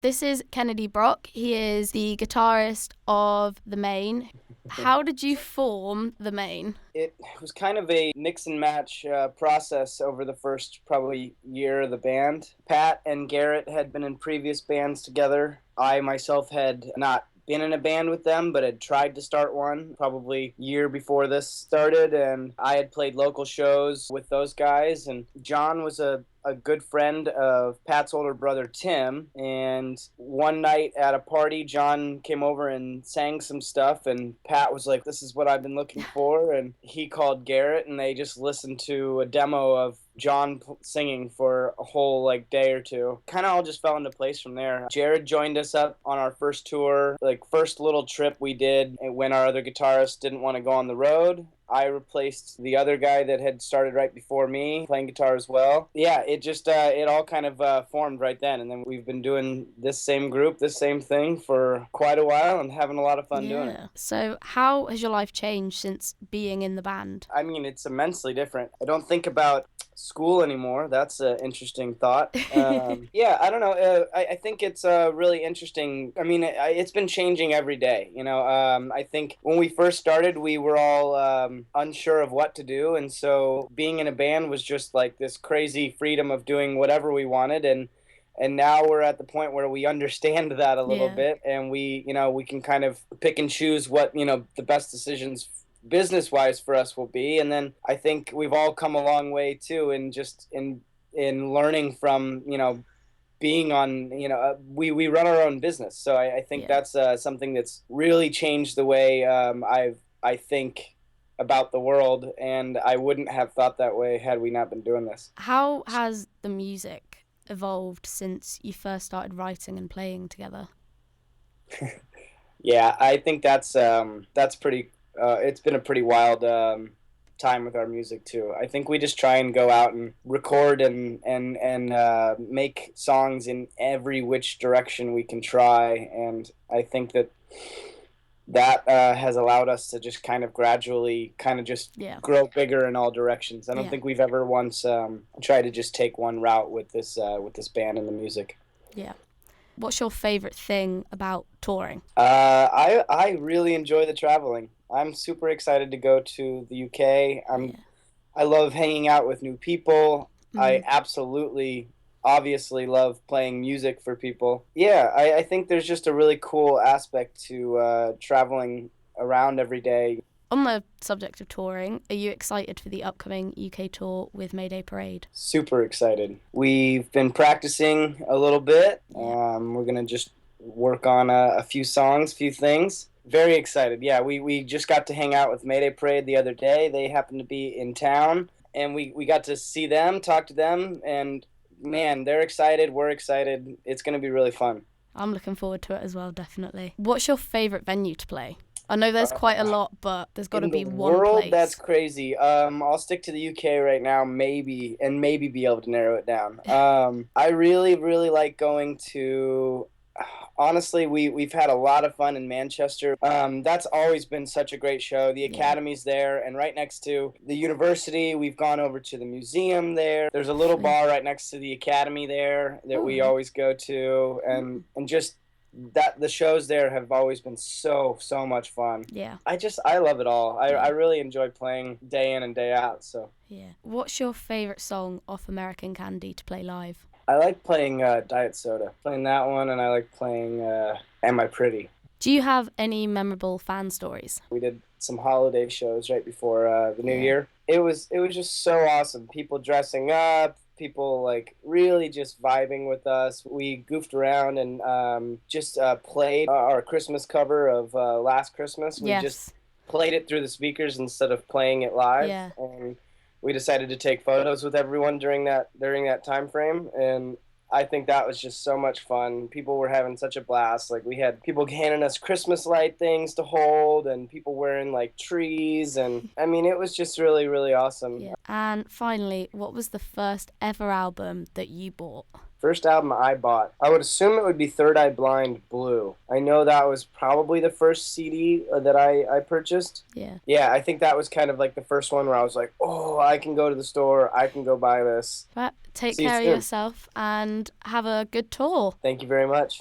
This is Kennedy Brock. He is the guitarist of the Maine. How did you form the Maine? It was kind of a mix and match process over the first probably year of the band. Pat and Garrett had been in previous bands together. I myself had not been in a band with them, but had tried to start one probably year before this started, and I had played local shows with those guys. And John was a good friend of Pat's older brother Tim, and one night at a party, John came over and sang some stuff, and Pat was like, "This is what I've been looking for," and he called Garrett, and they just listened to a demo of John singing for a whole day or two. Kind of all just fell into place from there. Jared joined us up on our first tour, first little trip we did when our other guitarist didn't want to go on the road. I replaced the other guy that had started right before me, playing guitar as well. Yeah, it all kind of formed right then, and then we've been doing this same group, this same thing for quite a while, and having a lot of fun doing it. So how has your life changed since being in the band? I mean, it's immensely different. I don't think about school anymore. That's an interesting thought. Yeah, I don't know. I think it's really interesting. I mean, it's been changing every day. I think when we first started, we were all unsure of what to do, and so being in a band was just like this crazy freedom of doing whatever we wanted, and now we're at the point where we understand that a little bit, and we can kind of pick and choose what the best decisions business wise for us will be. And then I think we've all come a long way too in just in learning from being on we run our own business, so I think that's something that's really changed the way I think about the world, and I wouldn't have thought that way had we not been doing this. How has the music evolved since you first started writing and playing together? Yeah, I think that's pretty. It's been a pretty wild time with our music too. I think we just try and go out and record and make songs in every which direction we can try, and I think that has allowed us to just kind of gradually just grow bigger in all directions. I don't think we've ever once tried to just take one route with this band and the music. Yeah. What's your favorite thing about touring? I really enjoy the traveling. I'm super excited to go to the UK. I love hanging out with new people. I absolutely, obviously love playing music for people. Yeah, I think there's just a really cool aspect to traveling around every day. On the subject of touring, are you excited for the upcoming UK tour with Mayday Parade? Super excited. We've been practicing a little bit. We're going to just work on a few songs, few things. Very excited. Yeah, we just got to hang out with Mayday Parade the other day. They happened to be in town, and we got to see them, talk to them, and man, they're excited, we're excited. It's going to be really fun. I'm looking forward to it as well, definitely. What's your favourite venue to play? I know there's quite a lot, but there's got to be one world, place. That's crazy. I'll stick to the UK right now, maybe be able to narrow it down. I really, really like going to... Honestly, we've had a lot of fun in Manchester. That's always been such a great show. The Academy's there, and right next to the university, we've gone over to the museum there. There's a little bar right next to the Academy there that we always go to, and just that the shows there have always been so much fun. Yeah. I love it all. I really enjoy playing day in and day out. So yeah. What's your favorite song off American Candy to play live? I like playing Diet Soda, playing that one, and I like playing Am I Pretty? Do you have any memorable fan stories? We did some holiday shows right before the New Year. It was just so awesome. People dressing up, people really just vibing with us. We goofed around and just played our Christmas cover of Last Christmas. We just played it through the speakers instead of playing it live. Yeah. And we decided to take photos with everyone during that time frame, and I think that was just so much fun. People were having such a blast. We had people handing us Christmas light things to hold, and people wearing trees, and I mean, it was just really, really awesome. Yeah. And finally, what was the first ever album that you bought? First album I bought, I would assume it would be Third Eye Blind Blue. I know that was probably the first CD that I purchased. Yeah. Yeah, I think that was kind of the first one where I was like, oh, I can go to the store, I can go buy this. But take care of yourself and have a good tour. Thank you very much.